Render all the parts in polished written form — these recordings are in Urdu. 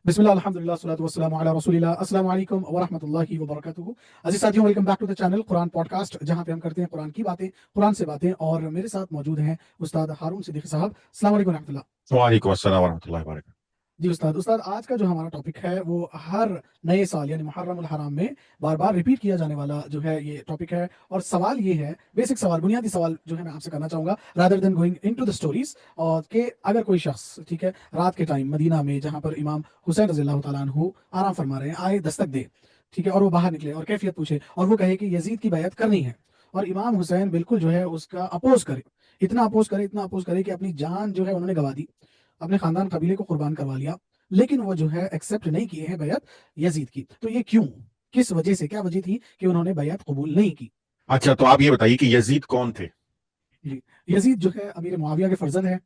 بسم اللہ الحمدللہ والصلاۃ والسلام علی رسول اللہ. السلام علیکم ورحمۃ اللہ وبرکاتہ. عزیز ساتھیوں، welcome back to the channel Quran podcast, جہاں پہ ہم کرتے ہیں قرآن کی باتیں، قرآن سے باتیں. اور میرے ساتھ موجود ہیں استاد ہارون صدیقی صاحب. السلام علیکم ورحمۃ اللہ. وعلیکم السلام ورحمۃ اللہ وبرکاتہ. جی استاد آج کا جو ہمارا ٹاپک ہے وہ ہر نئے سال یعنی محرم الحرام میں بار بار ریپیٹ کیا جانے والا جو ہے یہ ٹاپک ہے. اور سوال یہ ہے، بیسک سوال، بنیادی سوال جو ہے میں آپ سے کرنا چاہوں گا rather then going into the stories, اور کہ اگر کوئی شخص ٹھیک ہے رات کے ٹائم مدینہ میں جہاں پر امام حسین رضی اللہ تعالیٰ عنہ آرام فرما رہے ہیں آئے دستک دے، ٹھیک ہے، اور وہ باہر نکلے اور کیفیت پوچھے اور وہ کہے کہ یزید کی بیعت کرنی ہے، اور امام حسین بالکل جو ہے اس کا اپوز کرے، اتنا اپوز کرے کہ اپنی جان جو ہے انہوں نے گوا دی، اپنے خاندان قبیلے کو قربان کروا لیا، لیکن وہ جو ہے ایکسیپٹ نہیں کیے ہیں بیعت یزید کی. تو یہ کیوں، کس وجہ سے، کیا وجہ تھی کہ انہوں نے بیعت قبول نہیں کی؟ اچھا، تو آپ یہ بتائیے کہ یزید کون تھے؟ جی، یزید جو ہے امیر معاویہ کے فرزند ہے.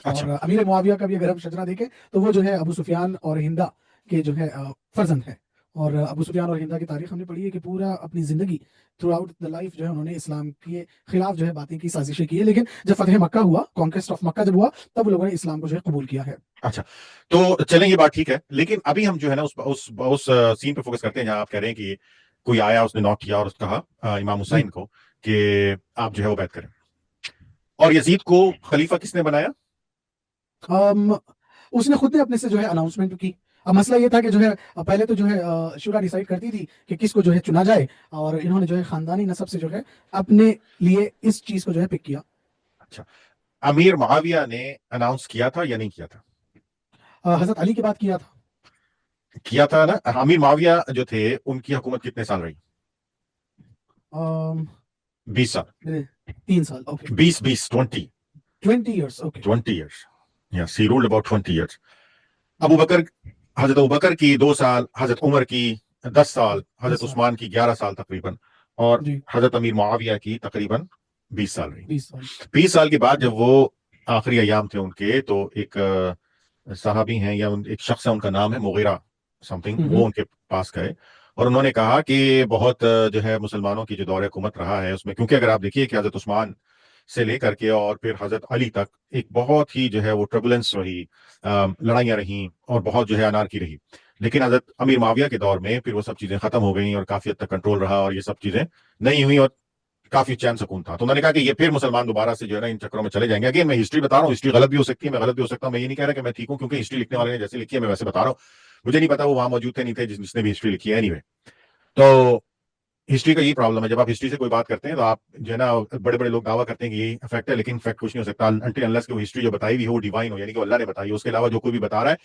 اچھا، اور امیر معاویہ کا بھی اگر ہم شجرہ دیکھیں تو وہ جو ہے ابو سفیان اور ہندا کے جو ہے فرزند ہے. اور ابو سفیان اور ہندا کی تاریخ ہم نے پڑھی ہے کہ پورا اپنی زندگی تھرو آؤٹ دا لائف جو ہے انہوں نے اسلام کے خلاف جو ہے باتیں کی، سازشیں کی ہے، لیکن جب فتح مکہ ہوا، کانکویسٹ آف مکہ جب ہوا، تب وہ لوگوں نے اسلام کو جو ہے قبول کیا ہے. اچھا، تو چلیں یہ بات ٹھیک ہے، لیکن ابھی ہم جو ہے نا اس سین پہ فوکس کرتے ہیں جہاں آپ کہہ رہے ہیں کہ کوئی آیا، اس نے نوٹ کیا اور اس کہا امام جی، حسین کو کہ آپ جو ہے وہ بیعت کریں. اور یزید کو خلیفہ کس نے بنایا؟ اس نے خود نے اپنے سے جو ہے اناؤنسمنٹ کی. اب مسئلہ یہ تھا کہ جو ہے پہلے تو جو ہے شورا ڈیسائیڈ کرتی تھی کہ کس کو جو ہے چنا جائے، اور انہوں نے جو ہے خاندانی نسب سے جو ہے اپنے لیے اس چیز کو جو ہے پک کیا. اچھا، امیر معاویہ نے اناؤنس کیا تھا یا نہیں کیا تھا؟ حضرت علی کی بات کیا تھا. کیا تھا نا. امیر معاویہ جو تھے ان کی حکومت کتنے سال رہی؟ 20 سال. 3 سال. Okay. 20 20 years. Okay. 20 years. Yes, he ruled about 20 years. حضرت ابوبکر کی 2 سال، حضرت عمر کی 10 سال، حضرت 10 سال. عثمان کی 11 سال تقریباً، اور جی، حضرت امیر معاویہ کی تقریباً 20 سال رہی. 20 سال. 20 سال کے بعد جب وہ آخری ایام تھے ان کے، تو ایک صحابی ہیں یا ایک شخص ہے، ان کا نام ہے مغیرہ سم تھنگ، وہ ان کے پاس گئے اور انہوں نے کہا کہ بہت جو ہے مسلمانوں کی جو دور حکومت رہا ہے اس میں، کیونکہ اگر آپ دیکھیے کہ حضرت عثمان سے لے کر کے اور پھر حضرت علی تک ایک بہت ہی جو ہے وہ ٹربولنس رہی، لڑائیاں رہیں اور بہت جو ہے انارکی رہی. لیکن حضرت امیر معاویہ کے دور میں پھر وہ سب چیزیں ختم ہو گئیں اور کافی حد تک کنٹرول رہا اور یہ سب چیزیں نہیں ہوئی اور کافی چین سکون تھا. تو انہوں نے کہا کہ یہ پھر مسلمان دوبارہ سے جو ہے نا ان چکروں میں چلے جائیں گے. اگین میں ہسٹری بتا رہا ہوں، ہسٹری غلط بھی ہو سکتی ہے، میں غلط بھی ہو سکتا ہوں، میں یہ نہیں کہہ رہا کہ میں ٹھیک ہوں، کیونکہ ہسٹری لکھنے والے نے جیسے لکھی ہے میں ویسے بتا رہا ہوں. مجھے نہیں پتا وہ وہاں موجود تھے نہیں تھے جس نے بھی ہسٹری لکھی ہے. اینی وے، تو ہسٹری کا یہی پرابلم ہے، جب آپ ہسٹری سے کوئی بات کرتے ہیں تو آپ جو ہے نا بڑے بڑے لوگ دعویٰ کرتے ہیں کہ یہی فیکٹ ہے، لیکن فیکٹ کچھ نہیں ہو سکتا انٹل انلیس کہ وہ ہسٹری جو بتائی ہوئی ہے وہ ڈیوائن ہو، یعنی کہ اللہ نے بتائی ہے. اس کے علاوہ جو کوئی بھی بتا رہا ہے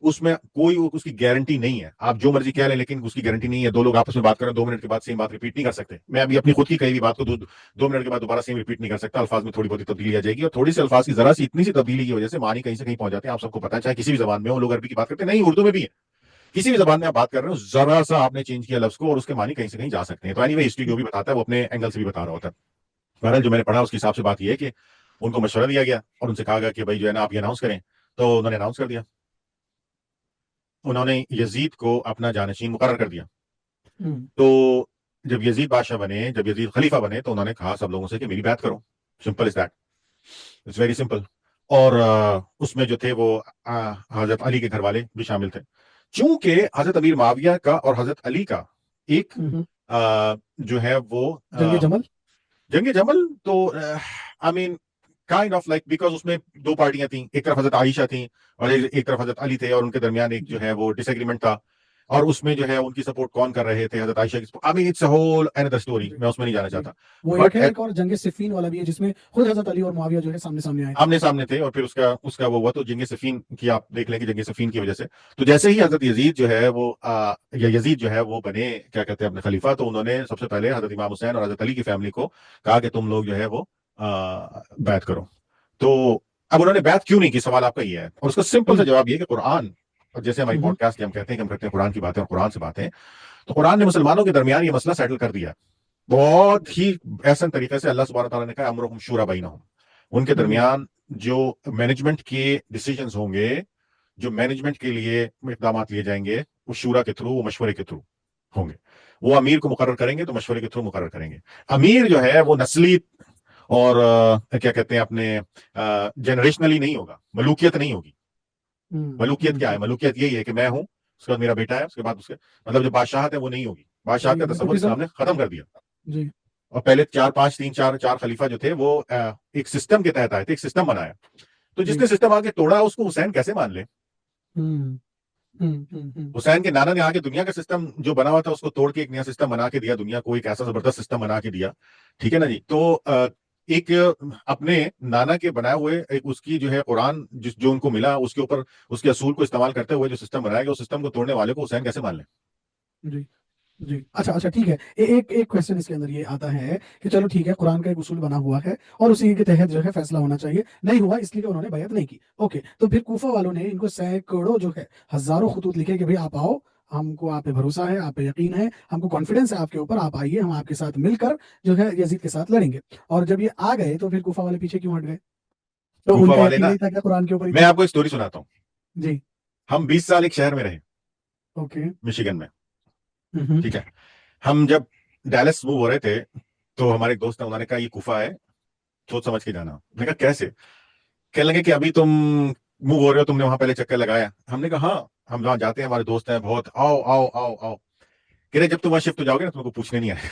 اس میں کوئی اس کی گارنٹی نہیں ہے. آپ جو مرضی کہہ لیں لیکن اس کی گارنٹی نہیں ہے. دو لوگ آپس میں بات کریں 2 منٹ کے بعد سیم بات ریپیٹ نہیں کر سکتے. میں ابھی اپنی خود کی کہی ہوئی بات کو 2 منٹ کے بعد دوبارہ سیم ریپیٹ نہیں کر سکتا. الفاظ میں تھوڑی بہت تبدیلی آ جائے گی، اور تھوڑی سی الفاظ کی ذرا سی اتنی سی تبدیلی کی وجہ سے معنی کہیں سے کہیں پہنچ جاتے ہیں. آپ سب کو پتا ہے، چاہے کسی بھی زبان میں ہو، لوگ عربی کی بات کرتے ہیں، نہیں اردو میں بھی ہے، کسی بھی زبان میں آپ بات کر رہے ہو، ذرا سا آپ نے چینج کیا لفظ کو اور اس کے معنی کہیں سے کہیں جا سکتے ہیں. تو اینی وے ہسٹری جو بھی بتاتا ہے وہ اپنے اینگل سے بھی بتا رہا ہوتا ہے. بہرحال جو میں نے پڑھا اس کے حساب سے بات یہ ہے کہ ان کو مشورہ دیا گیا اور ان سے کہا گیا کہ بھائی جو ہے نا آپ یہ اناؤنس کریں. تو انہوں نے اناؤنس کر دیا، انہوں نے یزید کو اپنا جانشین مقرر کر دیا. تو جب یزید بادشاہ بنے، جب یزید خلیفہ بنے، تو انہوں نے کہا سب لوگوں سے کہ میری بیعت کرو. Simple is that, it's very simple. اور اس میں جو تھے وہ حضرت علی کے گھر والے بھی شامل تھے. چونکہ حضرت امیر معاویہ کا اور حضرت علی کا ایک جو ہے وہ جنگ جمل، تو آئی main kind of like, because اس میں 2 پارٹیاں تھیں، ایک طرف حضرت عائشہ تھیں اور ایک طرف حضرت علی تھے، اور ان کے درمیان ایک جو ہے وہ ڈس ایگریمنٹ تھا. اور اس میں جو ہے ان کی سپورٹ کون کر رہے تھے، حضرت عائشہ کی support. I mean it's a whole another story, میں اس میں نہیں جانا چاہتا. وہ ایک اور جنگ صفین والا بھی ہے جس میں خود حضرت علی اور معاویہ جو ہے سامنے آئے، آمنے سامنے تھے، اور پھر اس کا وہ ہوا. تو جنگ صفین کی آپ دیکھ لیں کہ جنگ صفین کی وجہ سے، تو جیسے ہی حضرت یزید جو ہے وہ یا یزید جو ہے وہ بنے کیا کہتے ہیں اپنے خلیفہ، تو انہوں نے سب سے پہلے حضرت امام حسین اور حضرت علی کی فیملی کو کہا کہ تم لوگ جو ہے وہ بیعت کرو. تو اب انہوں نے بیعت کیوں نہیں کی، سوال آپ کا یہ ہے. اور اس کا سمپل سا جواب یہ کہ قرآن، اور جیسے ہماری پوڈ کاسٹ ہم کہتے ہیں کہ ہم کرتے ہیں قرآن کی باتیں اور قرآن سے باتیں، تو قرآن نے مسلمانوں کے درمیان یہ مسئلہ سیٹل کر دیا بہت ہی احسن طریقے سے. اللہ سبحانہ تعالیٰ نے کہا امرہم شورا بینہم، ان کے درمیان جو مینجمنٹ کے ڈیسیجنز ہوں گے، جو مینجمنٹ کے لیے اقدامات لیے جائیں گے، وہ شورا کے تھرو، وہ مشورے کے تھرو ہوں گے. وہ امیر کو مقرر کریں گے تو مشورے کے تھرو مقرر کریں گے. امیر جو ہے وہ نسلی اور کیا کہتے ہیں اپنے جنریشنلی نہیں ہوگا، ملوکیت نہیں ہوگی. ملوکیت کیا ہے؟ ملوکیت یہی ہے کہ میں ہوں، اس کے بعد میرا بیٹا ہے، اس کے بعد اس کے مطلب جو بادشاہت ہے وہ نہیں ہوگی، بادشاہت کا تصور اسلام نے ختم کر دیا. جی اور پہلے 4 خلیفہ جو تھے وہ ایک سسٹم کے تحت آئے تھے، ایک سسٹم بنایا. تو جس نے سسٹم آگے توڑا اس کو حسین کیسے مان لے؟ حسین کے نانا نے آگے دنیا کا سسٹم جو بنا ہوا تھا اس کو توڑ کے ایک نیا سسٹم بنا کے دیا دنیا کو، ایک ایسا زبردست سسٹم بنا کے دیا. ٹھیک ہے نا جی. تو ایک اپنے نانا کے بنائے ہوئے ایک اس کی جو ہے قرآن جو ان کو ملا اس کے اوپر اس کے اصول کو استعمال کرتے ہوئے جو سسٹم بنایا گیا، اس سسٹم کو توڑنے والے کو حسین کیسے مان لیں؟ جی جی اچھا ٹھیک ہے. ایک کوشچن اس کے اندر یہ آتا ہے کہ چلو ٹھیک ہے، قرآن کا ایک اصول بنا ہوا ہے اور اسی کے تحت جو ہے فیصلہ ہونا چاہیے، نہیں ہوا اس لیے کہ انہوں نے بیعت نہیں کی. اوکے، تو پھر کوفہ والوں نے ان کو سینکڑوں جو ہے ہزاروں خطوط لکھے کہ بھئی آپ آؤ، ہم کو آپ پہ بھروسہ ہے، آپ پہ یقین ہے، ہم کو کانفیڈنس ہے آپ کے اوپر، آپ آئیے، ہم آپ کے ساتھ مل کر جو ہے یزید کے ساتھ لڑیں گے. اور جب یہ آ گئے تو پھر کوفہ والے پیچھے کیوں ہٹ گئے؟ تو ان کوفہ کا والے یقین نا، نہیں تھا کیا قرآن کے اوپر میں آپ کو ایک سٹوری سناتا ہوں. جی ہم 20 سال ایک شہر میں رہے، اوکے. مشیگن میں. ٹھیک ہے. ہم جب ڈیلس موو ہو رہے تھے تو ہمارے ایک دوست نے، انہوں نے کہا یہ کوفہ ہے، سوچ سمجھ کے جانا. میں نے کہا کیسے؟ کہنے لگے کہ ابھی تم موو ہو رہے ہو، تم نے وہاں پہلے چکر لگایا. ہم نے کہا ہاں، ہم وہاں جاتے ہیں، ہمارے دوست ہیں بہت، آؤ آؤ آؤ آؤ. کہہ رہے جب تم وہاں شفٹ ہو جاؤ گے نا تم کو پوچھنے نہیں آئے.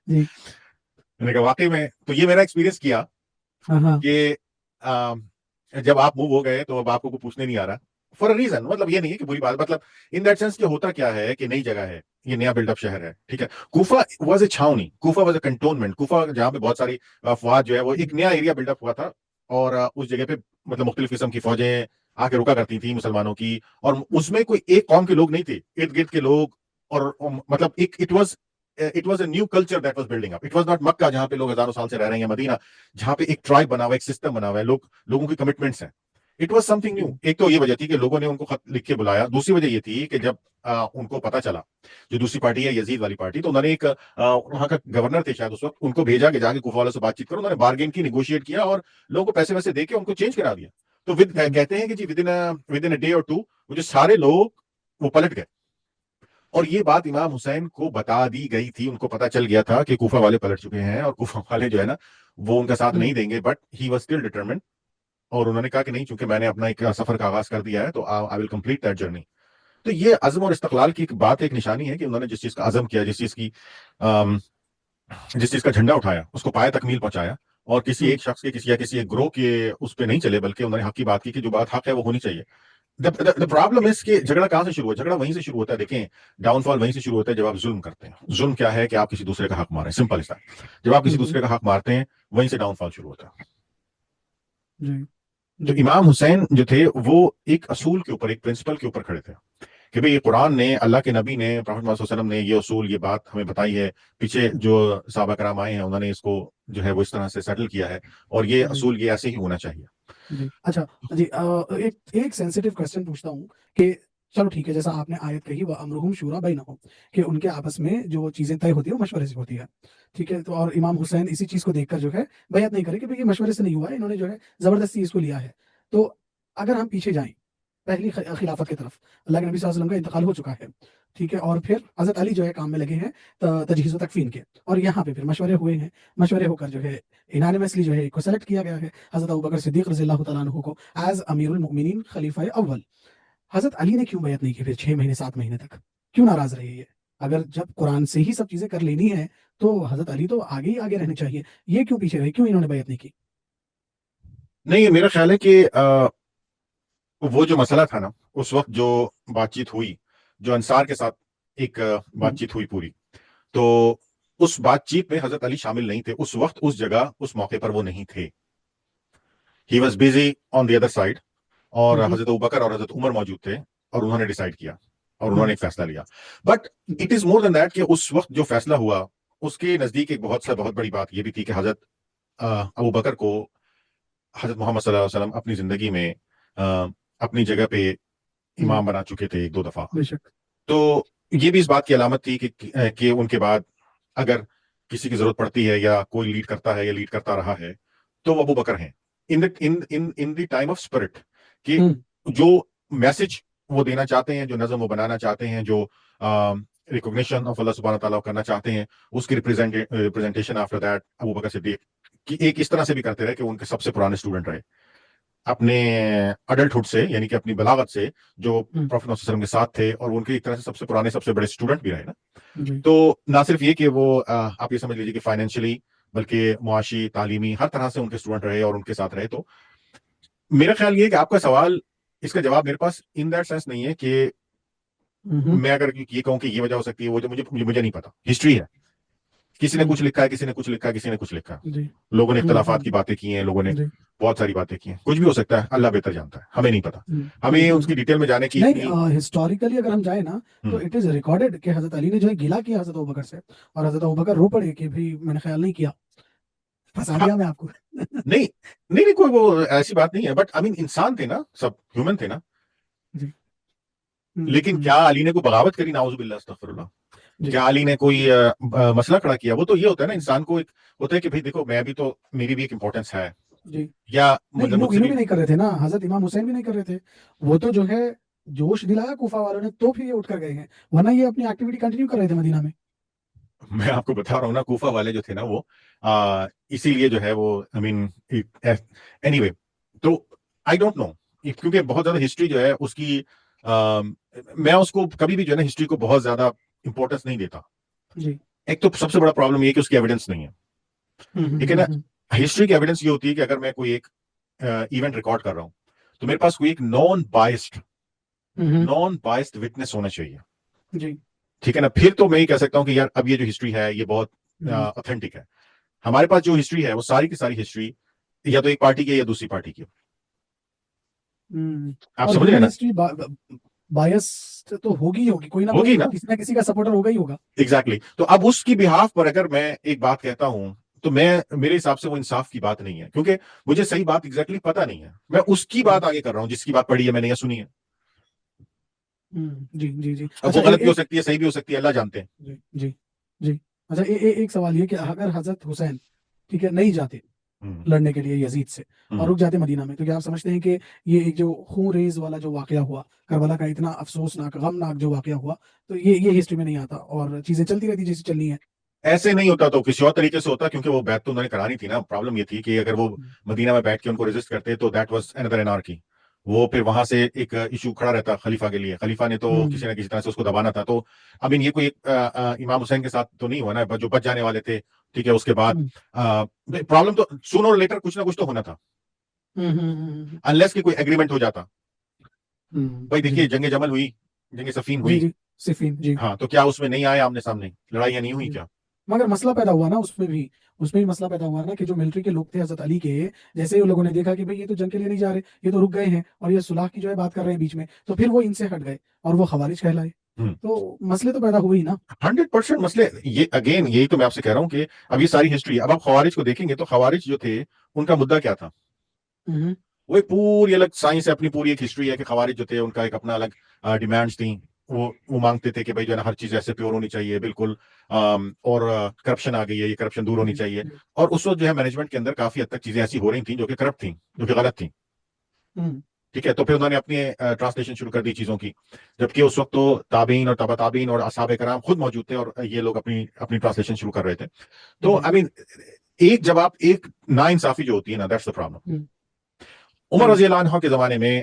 جی میں نے کہا واقعی میں. تو یہ میرا ایکسپیرینس کیا ہاں کہ جب آپ موو ہو گئے تو اب آپ کو پوچھنے نہیں آ رہا فار اے ریزن. مطلب یہ نہیں ہے کہ بری بات، مطلب ان دیٹ سینس کہ ہوتا کیا ہے کہ نئی جگہ ہے، یہ نیا بلڈ اپ شہر ہے. ٹھیک ہے. کوفہ واز اے چھاؤنی، Kufa was a cantonment. Kufa جہاں پہ بہت ساری افواج جو ہے وہ ایک نیا ایریا بلڈ اپ ہوا تھا، اور اس جگہ پہ مطلب مختلف قسم کی فوجیں آ کے رکا کرتی تھیں مسلمانوں کی، اور اس میں کوئی ایک قوم کے لوگ نہیں تھے، ارد گرد کے لوگ. اور مطلب ایک it was a new culture that was building up. It was not مکہ جہاں پہ لوگ ہزاروں سال سے رہ رہے ہیں، مدینہ جہاں پہ ایک ٹرائب بنا ہوا ہے، ایک سسٹم بنا ہوا ہے، لوگوں کی کمٹمنٹس ہیں. It was some thing new. ایک تو یہ وجہ تھی کہ لوگوں نے ان کو خط لکھ کے بلایا. دوسری وجہ یہ تھی کہ جب ان کو پتا چلا، جو دوسری پارٹی ہے یزید والی پارٹی، تو انہوں نے ایک وہاں کا گورنر تھے شاید اس وقت، ان کو بھیجا کہ جا کے کوفہ والوں سے بات چیت کرو. انہوں نے بارگین کی، نیگوشیٹ کیا اور لوگوں کو پیسے ویسے دے کے ان کو چینج کرا دیا. تو کہتے ہیں کہ جی ود ان اے ڈے اور ٹو وہ جو سارے لوگ وہ پلٹ گئے. اور یہ بات امام حسین کو بتا دی گئی تھی، ان کو پتا چل گیا تھا کہ کوفہ والے پلٹ چکے ہیں اور کوفہ والے جو ہے نا وہ ان کا ساتھ نہیں دیں گے. But he was still determined. اور انہوں نے کہا کہ نہیں، چونکہ میں نے اپنا ایک سفر کا آغاز کر دیا ہے تو آئی ول کمپلیٹ دیٹ جرنی. تو یہ عزم اور استقلال کی ایک بات، ایک نشانی ہے کہ انہوں نے جس چیز کا عزم کیا، جس چیز کا جھنڈا اٹھایا، اس کو پائے تکمیل پہنچایا. اور کسی ایک شخص کے کسی ایک گروہ کے اس پہ نہیں چلے، بلکہ انہوں نے حق کی بات کی کہ جو بات حق ہے وہ ہونی چاہیے. پرابلم اس کہ جھگڑا کہاں سے شروع ہوا؟ جھگڑا وہیں سے شروع ہوتا ہے. دیکھیں، ڈاؤن فال وہیں سے شروع ہوتا ہے جب آپ ظلم کرتے ہیں. ظلم کیا ہے کہ آپ کسی دوسرے کا حق ماریں، سمپل اس طرح. جب آپ کسی دوسرے کا حق مارتے ہیں وہیں سے ڈاؤن فال شروع ہوتا ہے. تو امام حسین جو تھے وہ ایک اصول کے اوپر، ایک پرنسپل کے اوپر کھڑے تھے کہ بھئی یہ قرآن نے، اللہ کے نبی نے، پروفیٹ محمد صلی اللہ علیہ وسلم نے یہ اصول، یہ بات ہمیں بتائی ہے. پیچھے جو صحابہ کرام آئے ہیں انہوں نے اس کو جو ہے وہ اس طرح سے سیٹل کیا ہے، اور یہ اصول یہ ایسے ہی ہونا چاہیے. جی اچھا جی ایک سینسیٹیو کوسچن پوچھتا ہوں کہ چلو ٹھیک ہے، جیسا آپ نے آیت کہی وَأَمْرُهُمْ شُورَىٰ بَيْنَهُمْ، کہ ان کے آپس میں جو چیزیں طے ہوتی ہیں وہ مشورے سے ہوتی ہے. ٹھیک ہے. تو اور امام حسین اسی چیز کو دیکھ کر جو ہے بیعت نہیں کرے کہ یہ مشورے سے نہیں ہوا ہے، انہوں نے جو ہے زبردستی اس کو لیا ہے. تو اگر ہم پیچھے جائیں پہلی خلافت کی طرف، اللہ کے نبی صلی اللہ علیہ وسلم کا انتقال ہو چکا ہے. ٹھیک ہے. اور پھر حضرت علی جو ہے کام میں لگے ہیں تجہیز و تکفین کے، اور یہاں پہ پھر مشورے ہوئے ہیں. مشورے ہو کر جو ہے انانیمسلی جو ہے ایک کو سلیکٹ کیا گیا ہے، حضرت ابوبکر صدیق رضی اللہ تعالیٰ عنہ کو ایز امیر المؤمنین، خلیفہ اول. حضرت علی نے کیوں بیعت نہیں کی پھر 6 مہینے 7 مہینے تک؟ کیوں ناراض رہے یہ؟ اگر جب قرآن سے ہی سب چیزیں کر لینی ہے تو حضرت علی تو آگے ہی آگے رہنے چاہیے. یہ کیوں پیچھے رہے؟ کیوں انہوں نے بیعت نہیں کی؟ نہیں، میرا خیال ہے کہ وہ جو مسئلہ تھا نا، اس وقت جو بات چیت ہوئی، جو انصار کے ساتھ ایک بات چیت ہوئی پوری، تو اس بات چیت میں حضرت علی شامل نہیں تھے. اس وقت، اس جگہ، اس موقع پر وہ نہیں تھے. He was busy on the other side. اور حضرت ابوبکر اور حضرت عمر موجود تھے، اور انہوں نے ڈیسائیڈ کیا اور انہوں نے ایک فیصلہ لیا. But it is more than that کہ اس وقت جو فیصلہ ہوا اس کے نزدیک ایک بہت بڑی بات یہ بھی تھی کہ حضرت ابوبکر کو حضرت محمد صلی اللہ علیہ وسلم اپنی زندگی میں اپنی جگہ پہ امام بنا چکے تھے 1-2 دفعہ. تو یہ بھی اس بات کی علامت تھی کہ ان کے بعد اگر کسی کی ضرورت پڑتی ہے یا کوئی لیڈ کرتا ہے یا لیڈ کرتا رہا ہے تو وہ ابوبکر ہیں. ان دی ٹائم آف اسپرٹ، کہ جو میسج وہ دینا چاہتے ہیں، جو نظم وہ بنانا چاہتے ہیں، جو ریکگنیشن آف اللہ سبحانہ تعالیٰ کرنا چاہتے ہیں، اس کی ریپرزینٹیشن آفٹر دیٹ ابوبکر صدیق کی ایک اس طرح سے بھی کرتے رہے کہ ان کے سب سے پرانے اسٹوڈنٹ رہے. اپنے اڈلٹہڈ سے یعنی کہ اپنی بلاغت سے جو ہم، پروفیٹ محمد صلی اللہ علیہ وسلم کے ساتھ تھے اور ان کے ایک طرح سے سب سے پرانے سب سے بڑے اسٹوڈنٹ بھی رہے نا. جی تو نہ صرف یہ کہ وہ آپ یہ سمجھ لیجیے کہ فائنینشلی بلکہ معاشی تعلیمی ہر طرح سے ان کے اسٹوڈنٹ رہے اور ان کے ساتھ رہے. تو میرا خیال یہ ہے کہ آپ کا سوال اس کا جواب میرے پاس ان دیٹ سینس نہیں ہے کہ ہم، میں اگر یہ کہوں کہ یہ وجہ ہو سکتی ہے وہ مجھے نہیں پتا. ہسٹری ہے, کسی نے ہم، کچھ لکھا ہے, کسی نے کچھ لکھا ہے, کسی نے کچھ لکھا. جی لوگوں نے ہم، اختلافات کی باتیں کی ہیں, لوگوں نے جی بہت ساری باتیں کی ہیں, کچھ بھی ہو سکتا ہے, اللہ بہتر جانتا ہے, ہمیں نہیں پتا, ہمیں اس کی ڈیٹیل میں جانے کی اتنی. نہیں ہسٹوریکلی اگر ہم جائیں نا تو اٹ از ریکارڈیڈ کہ حضرت علی نے جو ہے گلا کیا حضرت ابوبکر سے, اور حضرت ابوبکر رو پڑے کہ بھی میں نے خیال نہیں کیا, پھنسا ہاں, دیا میں آپ کو. نہیں نہیں نہیں, کوئی وہ ایسی بات نہیں ہے, بٹ آئی مین انسان تھے نا, سب ہیومن تھے نا. جی لیکن کیا علی نے کوئی بغاوت کری؟ نعوذ باللہ استغفر اللہ. جی کیا علی نے کوئی مسئلہ کھڑا کیا؟ وہ تو یہ ہوتا ہے نا, انسان کو ایک ہوتا ہے کہ بھائی دیکھو میں بھی تو, میری بھی ایک امپورٹنس ہے, جی یا نہیں مجھ سے انہوں بھی. بھی نہیں کر رہے تھے نا, حضرت امام حسین بھی نہیں کر رہے تھے. وہ تو جو ہے جوش دلایا کوفہ والوں نے تو پھر یہ اٹھ کر گئے ہیں, ورنہ یہ اپنی ایکٹیویٹی کنٹینیو کر رہے تھے مدینہ میں. میں آپ کو بتا رہا ہوں نا, کوفہ والے جو تھے نا وہ اسی لیے جو ہے وہ آئی مین اینی وے. تو آئی ڈونٹ نو, کیونکہ بہت زیادہ ہسٹری جو ہے اس کی میں اس کو کبھی بھی جو ہے نا ہسٹری کو بہت زیادہ امپورٹنس نہیں دیتا. جی ایک تو سب سے بڑا پرابلم یہ ہے کہ اس کی ایویڈنس نہیں ہے. ٹھیک ہے نا, ہم، ہسٹری کی ایویڈنس یہ ہوتی ہے کہ اگر میں کوئی ایک ایونٹ ریکارڈ کر رہا ہوں تو میرے پاس کوئی ایک ہم، نان بائسڈ وٹنس ہونا چاہیے. جی ٹھیک ہے نا, پھر تو میں یہ کہہ سکتا ہوں کہ یار اب یہ جو ہسٹری ہے یہ بہت ہم، اوتھینٹک ہے. ہمارے پاس جو ہسٹری ہے وہ ساری کی ساری ہسٹری یا تو ایک پارٹی کی ہے یا دوسری پارٹی کی. ہم. آپ اور سمجھ رہے ہیں ہیومن نا, ہسٹری بایس تو ہوگی ہی ہوگی, کوئی نہ ہوگی کوئی نا, کسی نہ کسی کا سپورٹر ہوگا ہی ہوگا. ایگزیکٹلی. تو اب اس کی بہاف پر اگر میں ایک بات کہتا ہوں تو میرے حساب سے وہ انصاف کی بات نہیں ہے, کیونکہ مجھے صحیح بات ایگزیکٹلی پتا نہیں ہے. میں اس کی بات آگے کر رہا ہوں جس کی بات پڑھی ہے میں نے یا سنی ہے. جی جی جی اب اچھا وہ غلط بھی ہو ایک سکتی ہے, صحیح بھی ہو سکتی ہے, اللہ جانتے ہیں. جی جی جی اچھا ایک سوال یہ کہ اگر حضرت حسین ٹھیک ہے نہیں جاتے ہوں, لڑنے کے لیے یزید سے اور ہوں. رک جاتے مدینہ میں, تو کیا آپ سمجھتے ہیں کہ یہ ایک جو خون ریز والا جو واقعہ ہوا کربلا کا, اتنا افسوسناک غمناک جو واقعہ ہوا, تو یہ ہسٹری میں نہیں آتا اور چیزیں چلتی رہتی جیسے چلنی ہے. ایسے نہیں ہوتا تو کسی اور طریقے سے ہوتا, کیونکہ وہ بیعت تو انہوں نے کرانی تھی نا. پرابلم یہ تھی کہ اگر وہ مدینہ میں بیٹھ کے ان کو ریزسٹ کرتے تو دیٹ واز another anarchy. وہ پھر وہاں سے ایک ایشو کھڑا رہتا خلیفہ کے لیے, خلیفہ نے تو کسی نہ کسی طرح سے اس کو دبانا تھا. تو اب یہ کوئی امام حسین کے ساتھ تو نہیں ہوا نا, جو بچ جانے والے تھے. ٹھیک ہے, اس کے بعد پرابلم تو سونر اور لیٹر کچھ نہ کچھ تو ہونا تھا, انلیس کہ کوئی ایگریمنٹ ہو جاتا. بھائی دیکھیے جنگ جمل ہوئی, جنگ صفین جی ہوئی, جی صفین جی, ہاں, تو کیا اس میں نہیں آئے آمنے سامنے, لڑائیاں نہیں ہوئی کیا؟ مگر مسئلہ پیدا ہوا نا اس میں بھی مسئلہ پیدا ہوا نا کہ جو ملٹری کے لوگ تھے حضرت علی کے, جیسے ہی لوگوں نے دیکھا کہ بھئی یہ تو جنگ کے لیے نہیں جا رہے, یہ تو رک گئے ہیں اور یہ صلح کی جو ہے بات کر رہے ہیں بیچ میں, تو پھر وہ ان سے ہٹ گئے اور وہ خوارج کہلائے. تو مسئلے تو پیدا ہوئے ہی نا. 100% مسئلے, یہ اگین یہی تو میں آپ سے کہہ رہا ہوں کہ اب یہ ساری ہسٹری, اب آپ خوارج کو دیکھیں گے تو خوارج جو تھے ان کا مدعا کیا تھا؟ وہ ایک پوری الگ سائنس ہے, اپنی پوری ایک ہسٹری ہے کہ خوارج جو تھے ان کا ایک اپنا الگ ڈیمانڈز تھیں. وہ مانگتے تھے کہ بھائی جو ہے نا ہر چیز ایسے پیور ہونی چاہیے بالکل, اور کرپشن آ گئی ہے, یہ کرپشن دور ہونی چاہیے. اور اس وقت جو ہے مینجمنٹ کے اندر کافی حد تک چیزیں ایسی ہو رہی تھیں جو کہ کرپٹ تھیں, جو کہ غلط تھیں. ٹھیک ہے, تو پھر انہوں نے اپنی ٹرانسلیشن شروع کر دی چیزوں کی, جبکہ اس وقت تو تابعین اور تبع تابعین اور اصحاب کرام خود موجود تھے اور یہ لوگ اپنی ٹرانسلیشن شروع کر رہے تھے. تو آئی مین ایک جب آپ ایک نا انصافی جو ہوتی ہے نا, دیٹس دی پرابلم. عمر رضی اللہ عنہ کے زمانے میں,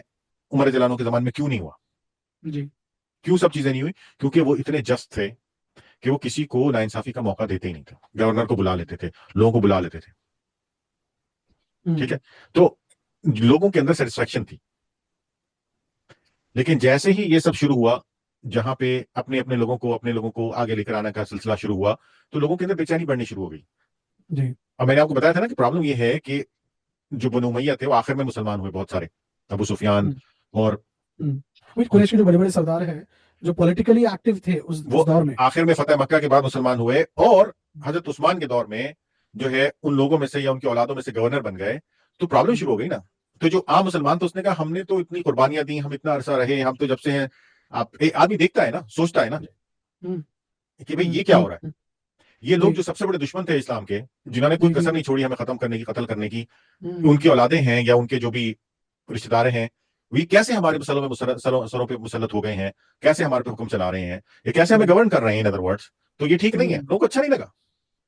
عمر رضی اللہ عنہ کے زمانے میں کیوں نہیں ہوا, جی کیوں سب چیزیں نہیں ہوئی؟ کیونکہ وہ اتنے جسٹ تھے کہ وہ کسی کو ناانصافی کا موقع دیتے ہی نہیں تھے. گورنر کو بلا لیتے تھے, لوگوں کو بلا لیتے تھے. ٹھیک ہے, تو لوگوں کے اندر سیٹسفیکشن تھی. لیکن جیسے ہی یہ سب شروع ہوا, جہاں پہ اپنے لوگوں کو آگے لے کر آنے کا سلسلہ شروع ہوا, تو لوگوں کے اندر بے چینی بڑھنی شروع ہو گئی. جی اور میں نے آپ کو بتایا تھا نا کہ پرابلم یہ ہے کہ جو بنو امیہ تھے وہ آخر میں مسلمان ہوئے بہت سارے, ابو سفیان اور قریش کے جو بڑے بڑے سردار ہیں جو پولیٹیکلی ایکٹیو تھے اس وہ دور میں, آخر میں فتح مکہ کے بعد مسلمان ہوئے, اور حضرت عثمان کے دور میں جو ہے ان لوگوں میں سے یا ان کی اولادوں میں سے گورنر بن گئے. تو پرابلم شروع ہو گئی نا. تو جو عام مسلمان تو اس نے کہا ہم نے تو اتنی قربانیاں دی, ہم اتنا عرصہ رہے, ہم تو جب سے ہیں. آدمی دیکھتا ہے نا, سوچتا ہے نا کہ بھئی یہ کیا ہو رہا ہے. یہ لوگ جو سب سے بڑے دشمن تھے اسلام کے, جنہوں نے کوئی کسر نہیں چھوڑی ہمیں ختم کرنے کی, قتل کرنے کی, ان کی اولادیں ہیں یا ان کے جو بھی رشتہ دار ہیں, وہ کیسے ہمارے سروں پہ مسلط ہو گئے ہیں, کیسے ہمارے پہ حکم چلا رہے ہیں, یہ کیسے ہمیں گورن کر رہے ہیں, ان ادر ورڈز. تو یہ ٹھیک نہیں ہے, لوگوں کو اچھا نہیں لگا.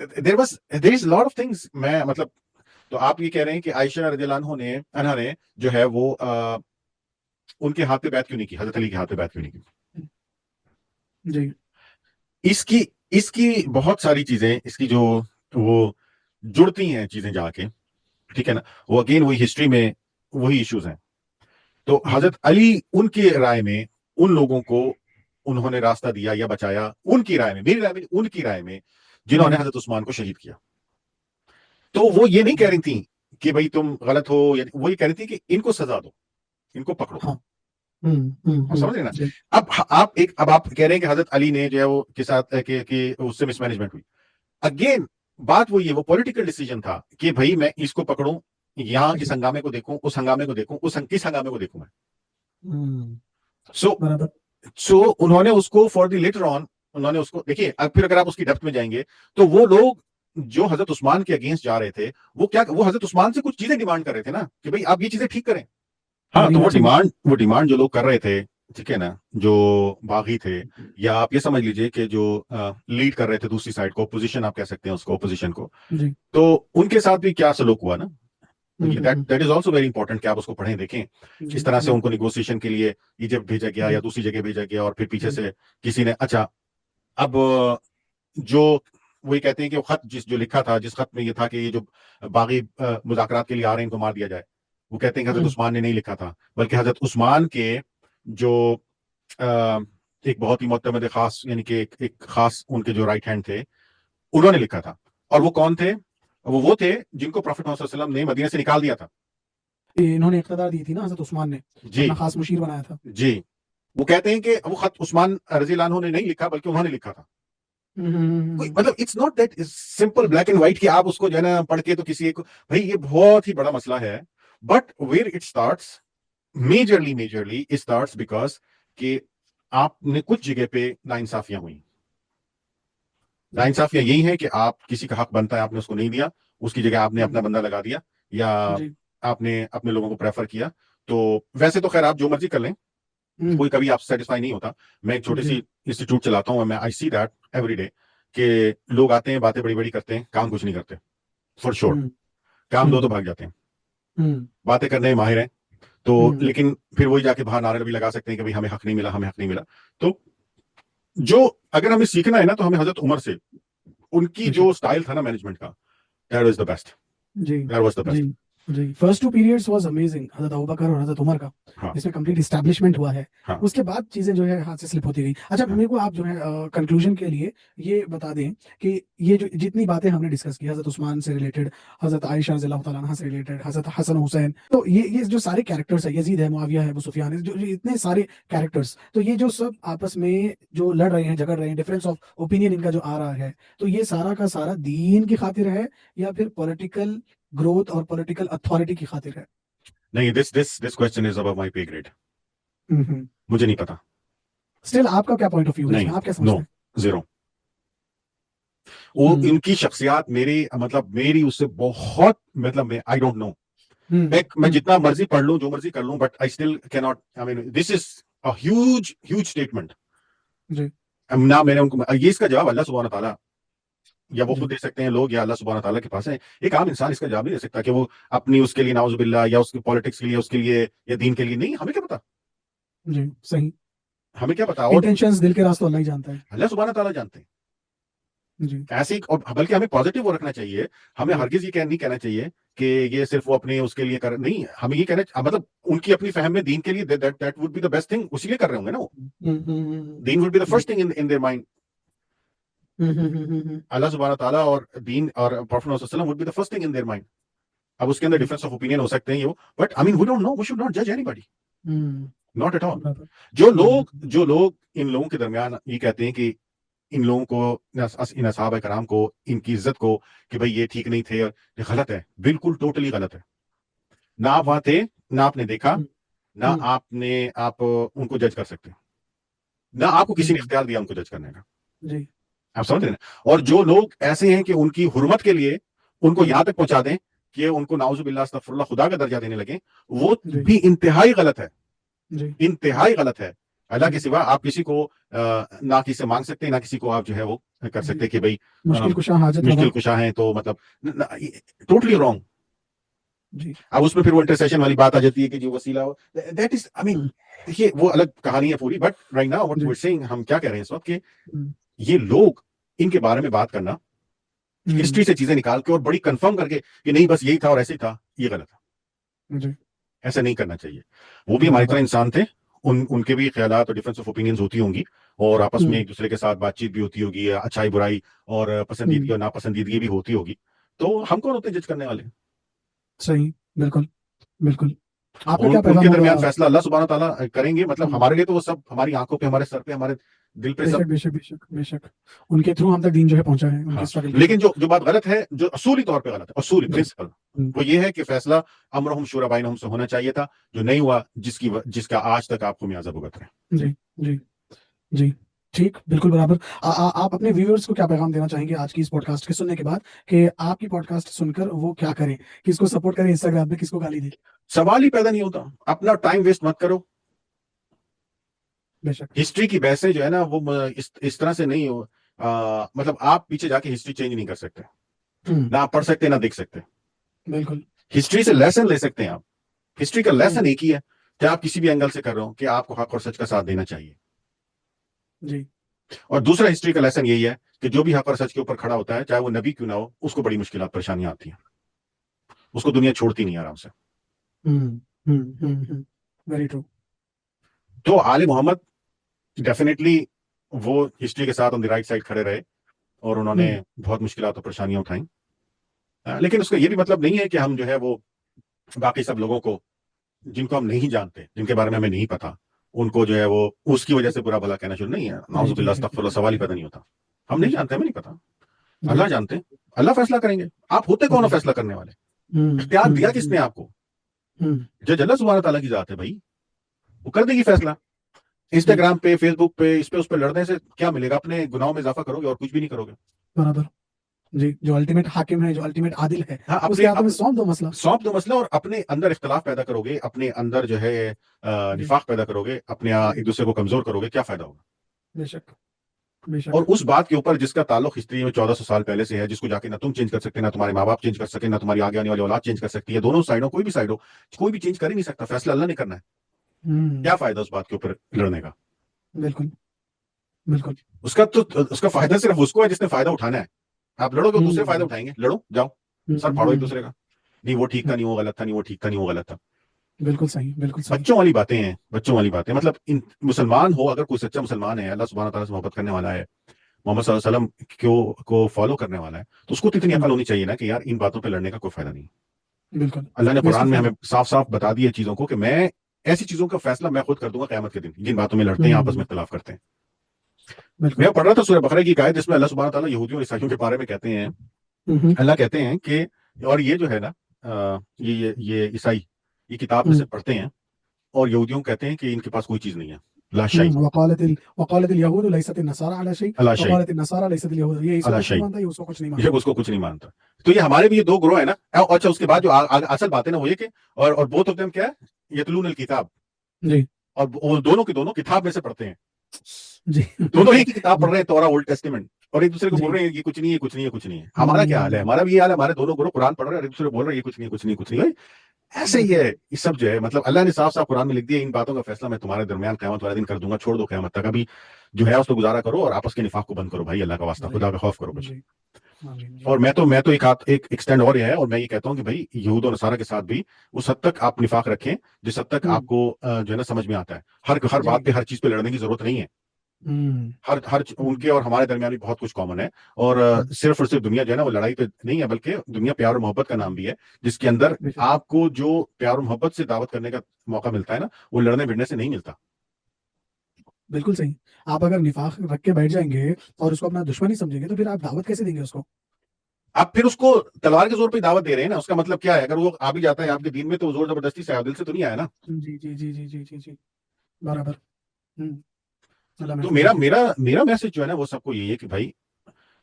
there is a lot of things. میں مطلب تو آپ یہ کہہ رہے ہیں کہ عائشہ رضی اللہ عنہا نے جو ہے وہ ان کے ہاتھ پہ بیعت کیوں نہیں کی, حضرت علی کے ہاتھ پہ بیعت کیوں نہیں کی؟ جی اس کی بہت ساری چیزیں, اس کی جو وہ جڑتی ہیں چیزیں جا کے, ٹھیک ہے نا, وہ اگین وہی ہسٹری میں وہی ایشوز ہیں. تو حضرت علی ان کی رائے میں ان لوگوں کو انہوں نے راستہ دیا یا بچایا, ان کی رائے میں, میری رائے میں, ان کی رائے میں, جنہوں نے حضرت عثمان کو شہید کیا. تو وہ یہ نہیں کہہ رہی تھیں کہ بھئی تم غلط ہو, وہ یہ کہہ رہی تھی کہ ان کو سزا دو, ان کو پکڑو. سمجھ رہے نا. اب آپ کہہ رہے ہیں کہ حضرت علی نے جو ہے وہ کے ساتھ کہ اس سے مس مینجمنٹ ہوئی. اگین بات وہی ہے, وہ پولیٹیکل ڈیسیجن تھا کہ بھئی میں اس کو پکڑوں, یہاں اس ہنگامے کو دیکھوں, اس ہنگامے کو دیکھوں, کس ہنگامے کو دیکھوں میں. سو انہوں نے اس کو فار دی لیٹر آن انہوں نے اس کو دیکھیے. اب پھر اگر آپ اس کی ڈیپتھ میں جائیں گے تو وہ لوگ جو حضرت عثمان کے اگینسٹ جا رہے تھے وہ حضرت عثمان سے کچھ چیزیں ڈیمانڈ کر رہے تھے نا کہ بھئی آپ یہ چیزیں ٹھیک کریں. ہاں, تو وہ ڈیمانڈ جو لوگ کر رہے تھے, ٹھیک ہے نا, جو باغی تھے, یا آپ یہ سمجھ لیجئے کہ جو لیڈ کر رہے تھے دوسری سائڈ کو, اپوزیشن آپ کہہ سکتے ہیں اس کو, اپوزیشن کو, تو ان کے ساتھ بھی کیا سلوک ہوا نا. That is also very important کہ آپ اس کو پڑھیں دیکھیں. اس طرح سے ان کو نیگوسیشن کے لیے ایجپٹ بھیجا گیا یا دوسری جگہ بھیجا گیا, اور پھر پیچھے سے کسی نے, اچھا اب جو وہی کہتے ہیں کہ وہ خط جو لکھا تھا, جس خط میں یہ تھا کہ یہ جو باغی مذاکرات کے لیے آ رہے ہیں ان کو مار دیا جائے, وہ کہتے ہیں کہ حضرت عثمان نے نہیں لکھا تھا, بلکہ حضرت عثمان کے جو ایک بہت ہی معتمد خاص, یعنی کہ ایک خاص ان کے جو رائٹ ہینڈ تھے, انہوں نے لکھا تھا. اور وہ کون تھے؟ وہ تھے جن کو پروفیٹ محمد صلی اللہ علیہ وسلم نے مدینہ سے نکال دیا تھا. انہوں نے اقتدار دی تھی نا حضرت عثمان نے, جی خاص مشیر بنایا تھا. جی, وہ کہتے ہیں کہ وہ خط عثمان رضی اللہ عنہ نے نہیں لکھا بلکہ انہوں نے لکھا تھا. مطلب it's not that simple black and white کہ آپ اس کو جو ہے نا پڑھ کے تو کسی ایک, بھائی یہ بہت ہی بڑا مسئلہ ہے. But where it starts majorly it starts because کہ آپ نے کچھ جگہ پہ ناانصافیاں ہوئی. ناانصافیاں یہی ہیں کہ آپ کسی کا حق بنتا ہے آپ نے اس کو نہیں دیا, اس کی جگہ آپ نے اپنا بندہ لگا دیا, یا آپ نے اپنے لوگوں کو پریفر کیا. تو ویسے تو خیر آپ جو مرضی کر لیں, کوئی کبھی آپ سیٹسفائی نہیں ہوتا. میں ایک چھوٹی سی انسٹیٹیوٹ چلاتا ہوں, میں آئی سی دیٹ ایوری ڈے کہ لوگ آتے ہیں, باتیں بڑی بڑی کرتے ہیں, کام کچھ نہیں کرتے. فور شور کام دو تو بھاگ جاتے ہیں, باتیں کرنے میں ماہر ہیں تو, لیکن پھر وہی جا کے باہر نعرے بھی لگا سکتے ہیں کہ ہمیں حق نہیں ملا, ہمیں حق نہیں ملا. تو جو اگر ہمیں سیکھنا ہے نا تو ہمیں حضرت عمر سے, ان کی جو سٹائل تھا نا مینجمنٹ کا, that was the best. That was the best. جی, فرسٹ 2 periods was amazing, حضرت ابوبکر اور حضرت عمر کا, جس میں کمپلیٹ اسٹیبلشمنٹ ہوا ہے. اس کے بعد چیزیں جو ہے ہاتھ سے سلپ ہوتی گئی. اچھا میرے کو آپ جو ہے کنکلوژن کے لیے یہ بتا دیں کہ یہ جو جتنی باتیں ہم نے ڈسکس کی, حضرت عثمان سے ریلیٹڈ, حضرت عائشہ رضی اللہ تعالیٰ عنہ سے ریلیٹڈ, حضرت حسن حسین, تو یہ جو سارے کیریکٹرس ہیں, یزید ہے, معاویہ ہے, ابو سفیان ہے, جو اتنے سارے کیریکٹرس, تو یہ جو سب آپس میں جو لڑ رہے ہیں, جھگڑ رہے ہیں, ڈفرینس آف اوپینین ان کا جو آ رہا ہے, تو یہ سارا کا سارا دین کی خاطر ہے یا پھر پولیٹیکل گروتھ اور پولیٹیکل اتھارٹی کی خاطر ہے؟ نہیں, this question is above my pay grade. مجھے نہیں پتا. اسٹل آپ کا کیا پوائنٹ آف ویو ہے, آپ کیا سمجھتے ہیں؟ زیرو. وہ ان کی شخصیات میری اس سے بہت, مطلب آئی ڈونٹ نو, میں جتنا مرضی پڑھ لوں, جو مرضی کر لوں, بٹ آئی اسٹل کی not, I mean this is a huge statement. نہ میں نے ان کو, یہ اس کا جواب اللہ سبحانہ تعالیٰ یا وہ خود دے سکتے ہیں لوگ, یا اللہ سبحانہ تعالیٰ کے پاس ہے. ایک عام انسان اس کا جواب نہیں دے سکتا کہ وہ اپنی اس کے لیے نعوذ باللہ, یا اس کی پالیٹکس کے لیے, اس کے لیے, یا دین کے لیے. نہیں, ہمیں کیا پتا. جی صحیح, ہمیں کیا پتا. انٹینشنز دل کے راستوں اللہ ہی جانتا ہے, اللہ سبحانہ تعالیٰ جانتے ہیں. جی ایسے, بلکہ ہمیں پازیٹیو وہ رکھنا چاہیے. ہمیں ہرگز یہ نہیں کہنا چاہیے کہ یہ صرف وہ اپنے اس کے لیے کر, نہیں, ہمیں یہ کہنا, مطلب ان کی اپنی فہم میں دین کے لیے that would be the best thing, اسی لیے کر رہے ہوں گے نا وہ. دین would be the first thing in their mind. اللہ سبحانہ تعالیٰ اور دین اور پروفیٹ صلی اللہ علیہ وسلم would be the first thing in their mind. اب اس کے اندر ڈفرینس آف اوپینین ہو سکتے ہیں, یہ, but I mean we don't know, we should not جج anybody, not at all. جو لوگ ان لوگوں کے درمیان یہ کہتے ہیں کہ ان لوگوں کو, ان اصحابہ کرام کو, ان کی عزت کو, کہ بھئی یہ ٹھیک نہیں تھے, یہ غلط ہے, بالکل ٹوٹلی غلط ہے. نہ آپ وہاں تھے, نہ آپ نے دیکھا, نہ آپ ان کو جج کر سکتے, نہ آپ کو کسی نے اختیار دیا ان کو جج کرنے کا. جی آپ سمجھ رہے ہیں. اور جو لوگ ایسے ہیں کہ ان کی حرمت کے لیے ان کو یہاں تک پہنچا دیں کہ ان کو نعوذ باللہ استغفر اللہ خدا کا درجہ دینے لگے, وہ بھی انتہائی غلط ہے. انتہائی غلط ہے. اللہ کے سوا آپ کسی کو نہ کسی سے مانگ سکتے ہیں، نہ کسی کو آپ جو ہے وہ کر جی سکتے کہ بھائی مشکل کشا حاجت روا. مشکل کشا ہیں، تو مطلب ٹوٹلی رانگ. جی اب اس میں پھر وہ انٹرسیشن والی بات آ جاتی ہے کہ جو وسیلہ ہو، دیٹ از آئی مین دیکھیے وہ الگ کہانی ہے پوری. بٹ رائٹ ناؤ واٹ جی وی آر سیئنگ، ہم کیا کہہ رہے ہیں اس وقت کہ ہم، یہ لوگ ان کے بارے میں بات کرنا ہم، ہسٹری سے چیزیں نکال کے اور بڑی کنفرم کر کے کہ نہیں بس یہی تھا اور ایسے ہی تھا، یہ غلط ہے. جی ایسا نہیں کرنا چاہیے. وہ بھی ہماری طرح برابر. انسان تھے، ان کے بھی خیالات اور ڈفرینس آف اوپینینز ہوتی ہوں گی، اور آپس میں ہم، ایک دوسرے کے ساتھ بات چیت بھی ہوتی ہوگی، اچھائی برائی اور پسندیدگی ہم، اور ناپسندیدگی بھی ہوتی ہوگی. تو ہم کون ہوتے ہیں جج کرنے والے؟ صحیح. بالکل بالکل. آپ کا اور کیا ان کے پیغام ہوگا؟ درمیان فیصلہ اللہ سبحانہ تعالیٰ کریں گے. مطلب ہم، ہمارے لیے تو وہ سب ہماری آنکھوں پہ، ہمارے سر پہ، ہمارے دل پہ بے سب. شک بے شک بے شک بے شک. ان کے تھرو ہم تک دین جو ہے پہنچا ہے، ان کی ہاں، اسٹرگل کے لیکن تھرو. جو بات غلط ہے، جو اصولی طور پہ غلط ہے، اصولی جی پرنسپل، ہم، وہ یہ ہے کہ فیصلہ امرہم شورا بینہم سے ہونا چاہیے تھا، جو نہیں ہوا، جس کا آج تک آپ کو میازہ بھگت رہے ہیں. جی جی جی. ٹھیک، بالکل برابر. آپ اپنے ویورز کو کیا پیغام دینا چاہیں گے آج کی اس پوڈ کاسٹ کے سننے کے بعد، کہ آپ کی پوڈ کاسٹ سن کر وہ کیا کریں؟ کس کو سپورٹ کریں انسٹاگرام پہ، کس کو گالی دیں؟ سوال ہی پیدا نہیں ہوتا. اپنا ٹائم ویسٹ مت کرو. بے شک. ہسٹری کی بحثیں جو ہے نا وہ اس طرح سے نہیں ہو. مطلب آپ پیچھے جا کے ہسٹری چینج نہیں کر سکتے، ہم، نہ آپ پڑھ سکتے نہ دیکھ سکتے. بالکل. ہسٹری سے لیسن لے سکتے ہیں آپ. ہسٹری کا ہم، لیسن ایک ہی ہے کہ آپ کسی بھی اینگل سے کر رہے ہو کہ آپ کو حق اور سچ کا ساتھ دینا چاہیے. جی اور دوسرا ہسٹری کا لیسن یہی ہے کہ جو بھی حق اور سچ کے اوپر کھڑا ہوتا ہے، چاہے وہ نبی کیوں نہ ہو، اس کو بڑی مشکلات پریشانیاں آتی ہیں، اس کو دنیا چھوڑتی نہیں آرام سے. Very true. تو آل محمد ڈیفینیٹلی وہ ہسٹری کے ساتھ آن دی رائٹ سائڈ کھڑے رہے، اور انہوں نے بہت مشکلات اور پریشانیاں اٹھائیں. لیکن اس کا یہ بھی مطلب نہیں ہے کہ ہم جو ہے وہ باقی سب لوگوں کو، جن کو ہم نہیں جانتے، جن کے بارے میں ہمیں نہیں پتا، ان کو جو ہے وہ اس کی وجہ سے برا بھلا کہنا شروع نہیں ہے. نعوذ جی جی باللہ جی استغفر جی اللہ، سوال ہی پیدا نہیں ہوتا. ہم بے نہیں شک. جانتے، ہمیں نہیں پتا. جی اللہ جانتے ہیں، اللہ فیصلہ کریں گے. آپ ہوتے کون ہو جی. فیصلہ کرنے والے؟ ہم، اختیار ہم، دیا کس نے آپ کو؟ ہم، جج اللہ سبحانہ تعالیٰ کی ذات ہے بھائی، وہ کر دے گی فیصلہ. جی انسٹاگرام پہ، فیس بک پہ، اس پہ لڑنے سے کیا ملے گا؟ اپنے گناہوں میں اضافہ کرو گے اور کچھ بھی نہیں کرو گے. برابر. جی، جو الٹیمیٹ حاکم ہے، جو الٹیمیٹ عادل ہے، ہاں، اس کے ہاتھوں میں سونپ دو مسئلہ. سونپ دو مسئلہ، اور اپنے اندر اختلاف پیدا کرو گے، اپنے اندر جو ہے جی نفاق پیدا کرو گے، اپنے جی ایک دوسرے کو کمزور کرو گے. کیا فائدہ ہوگا؟ بے شک بے اور شک. اس بات کے اوپر جس کا تعلق ہسٹری میں 1400 سال پہلے سے ہے، جس کو جا کے نہ تم چینج کر سکتے، نہ تمہارے ماں باپ چینج کر سکے، نہ تمہاری آگے آنے والی اولاد چینج کر سکتی ہے. دونوں سائڈوں، کوئی بھی سائڈ ہو، کوئی بھی چینج کر ہی نہیں سکتا. فیصلہ اللہ نے کرنا ہے. ہم، کیا فائدہ اس بات کے اوپر لڑنے کا؟ بالکل بالکل. اس کا فائدہ صرف اس کو ہے جس نے فائدہ اٹھانا ہے. آپ لڑو گے، دوسرے فائدہ ہم، اٹھائیں گے. لڑو، جاؤ، سر پھاڑو ایک ہم، دوسرے کا. نہیں وہ ٹھیک تھا، نہیں وہ غلط تھا، نہیں وہ ٹھیک تھا، نہیں وہ غلط تھا. بالکل صحیح بالکل صحیح. بچوں والی باتیں ہیں، بچوں والی باتیں. مطلب مسلمان ہو، اگر کوئی سچا مسلمان ہے، اللہ سبحانہ تعالیٰ سے محبت کرنے والا ہے، محمد صلی اللہ علیہ وسلم کو فالو کرنے والا ہے، تو اس کو تو اتنی ہم، عقل ہونی چاہیے نا کہ یار ان باتوں پہ لڑنے کا کوئی فائدہ نہیں. بالکل. اللہ نے ویسٹ قرآن آف میں ٹائم. ہمیں صاف صاف بتا دی ہے چیزوں کو کہ میں ایسی چیزوں کا فیصلہ میں خود کر دوں گا قیامت کے دن، جن باتوں میں لڑتے ہیں، آپس میں اختلاف کرتے ہیں. بالکل. میں پڑھ رہا تھا سورہ بقرہ کی ایک آیت، جس میں اللہ سبحانہ تعالیٰ یہودیوں اور عیسائیوں کے بارے میں کہتے ہیں. ہم، اللہ کہتے ہیں کہ، اور یہ جو ہے نا یہ عیسائی یہ کتاب میں ہم، سے پڑھتے ہیں، اور یہودیوں کہتے ہیں کہ ان کے پاس کوئی چیز نہیں ہے، لا شیء، وقالت اليهود ليست النصارى على شيء اللہ شیء، وقالت النصارى ليست اليهود. یہ اس کو اللہ کچھ نہیں شیء، مانتا، یہ اس کو کچھ نہیں یہ مانتا. اس کو کچھ نہیں مانتا. تو یہ ہمارے بھی یہ دو گروہ ہیں نا. اچھا، اس کے بعد جو اصل بات ہے نا وہ یہ کہ اور بوتھ آف دیم کیا ہے؟ یتلون الکتاب. جی اور وہ دونوں کے دونوں کتاب میں سے پڑھتے ہیں. جی دونوں ہی کی کتاب پڑھ جی رہے ہیں، تورا اولڈ ٹیسٹیمنٹ، اور ایک دوسرے کو بول جی. رہے ہیں یہ کچھ نہیں ہے، کچھ نہیں ہے، کچھ نہیں ہے. ہمارا کیا حال ہے؟ ہمارا بھی یہ حال ہے. ہمارے دونوں گروہ قرآن پڑھ رہے ہیں اور ایک دوسرے کو بول رہے ہیں یہ کچھ نہیں ہے، کچھ نہیں، کچھ نہیں. ایسے ہی بالکل. ہے یہ سب جو ہے. مطلب اللہ نے صاف صاف قرآن میں لکھ دیا ان باتوں کا فیصلہ میں تمہارے درمیان قیامت والے دن کر دوں گا. چھوڑ دو قیامت تک، ابھی جو ہے اس کو گزارا کرو اور آپس کے نفاق کو بند کرو بھائی. اللہ کا واسطہ، جی خدا کا خوف کرو کچھ. جی. آمین جی. اور میں تو ایک ایکسٹینڈ اور یہ ہے، اور میں یہ کہتا ہوں کہ بھائی یہود اور نصارہ کے ساتھ بھی اس حد تک آپ نفاق رکھیں جس حد تک آپ کو جو ہے نا سمجھ میں آتا ہے. ہر جی. بات پہ، ہر چیز پہ لڑنے کی ضرورت نہیں ہے. ان کے اور ہمارے درمیان بھی بہت کچھ کامن ہے. اور صرف دنیا جو ہے نا وہ لڑائی پہ نہیں ہے، بلکہ دنیا پیار اور محبت کا نام بھی ہے، جس کے اندر بے شک. آپ کو جو پیار اور محبت سے دعوت کرنے کا موقع ملتا ہے نا، وہ لڑنے بھڑنے سے نہیں ملتا. بالکل صحیح. آپ اگر نفاق رکھ کے بیٹھ جائیں گے اور اس کو اپنا دشمن ہی سمجھیں گے تو پھر آپ دعوت کیسے دیں گے اس کو؟ آپ پھر اس کو تلوار کے زور پہ دعوت دے رہے ہیں نا. اس کا مطلب کیا ہے؟ اگر وہ آ بھی جاتا ہے آپ کے دین میں تو زور زبردستی سے دل سے تو نہیں آیا نا. جی جی جی جی جی جی جی. برابر. اللہ تو محفوظ رکھے. میرا میسج جو ہے نا وہ سب کو یہی ہے کہ بھائی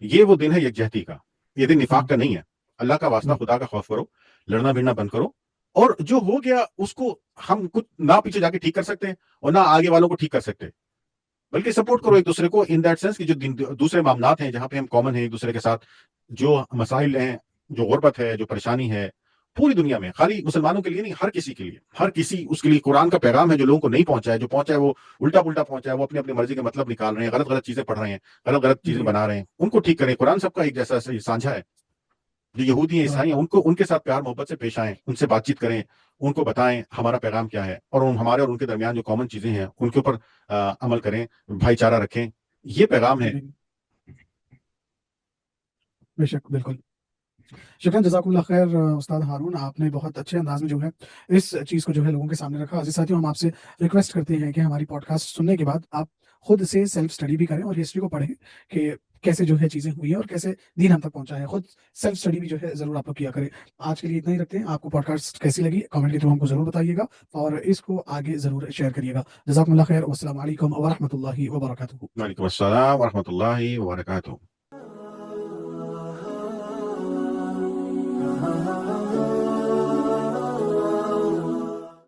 یہ وہ دن ہے یکجہتی کا، یہ دن نفاق کا نہیں ہے. اللہ کا واسطہ، خدا کا خوف کرو، لڑنا بھڑنا بند کرو. اور جو ہو گیا اس کو ہم کچھ نہ پیچھے جا کے ٹھیک کر سکتے ہیں اور نہ آگے والوں کو ٹھیک کر سکتے، بلکہ سپورٹ کرو ایک دوسرے کو ان دیٹ سینس کہ جو دوسرے معاملات ہیں جہاں پہ ہم کامن ہیں ایک دوسرے کے ساتھ، جو مسائل ہیں، جو غربت ہے، جو پریشانی ہے پوری دنیا میں، خالی مسلمانوں کے لیے نہیں، ہر کسی کے لیے، ہر کسی اس کے لیے قرآن کا پیغام ہے جو لوگوں کو نہیں پہنچا ہے، جو پہنچا ہے وہ الٹا پلٹا پہنچا ہے، وہ اپنی اپنی مرضی کا مطلب نکال رہے ہیں، غلط غلط چیزیں پڑھ رہے ہیں، غلط غلط چیزیں جی بنا رہے ہیں، ان کو ٹھیک کریں۔ قرآن سب کا ایک جیسا سانجھا ہے، جو یہودی ہیں عیسائی ہیں ان کے ساتھ پیار محبت سے پیش آئیں، ان سے بات چیت کریں، ان کو بتائیں ہمارا پیغام کیا ہے، اور ہمارے اور ان کے درمیان جو کامن چیزیں ہیں ان کے اوپر عمل کریں، بھائی چارہ رکھیں، یہ پیغام ہے۔ جی بے شک، بالکل شکریہ، جزاک اللہ خیر استاد ہارون، آپ نے بہت اچھے انداز میں جو ہے اس چیز کو جو ہے لوگوں کے سامنے رکھا۔ عزیز ساتھیوں، ہم آپ سے ریکویسٹ کرتے ہیں کہ ہماری پوڈ کاسٹ سننے کے بعد آپ خود سے سیلف اسٹڈی بھی کریں اور ہسٹری کو پڑھیں کہ کیسے جو ہے چیزیں ہوئی ہیں اور کیسے دین ہم تک پہنچا ہے۔ خود سیلف اسٹڈی بھی جو ہے ضرور آپ لوگ کیا کریں۔ آج کے لیے اتنا ہی رکھتے ہیں۔ آپ کو پوڈ کاسٹ کیسی لگی کامنٹ کے تھرو ہم کو ضرور بتائیے گا اور اس کو آگے ضرور شیئر کریے گا۔ جزاکم اللہ خیر، والسلام علیکم ورحمۃ اللہ وبرکاتہ۔ وعلیکم السلام ورحمۃ اللہ وبرکاتہ۔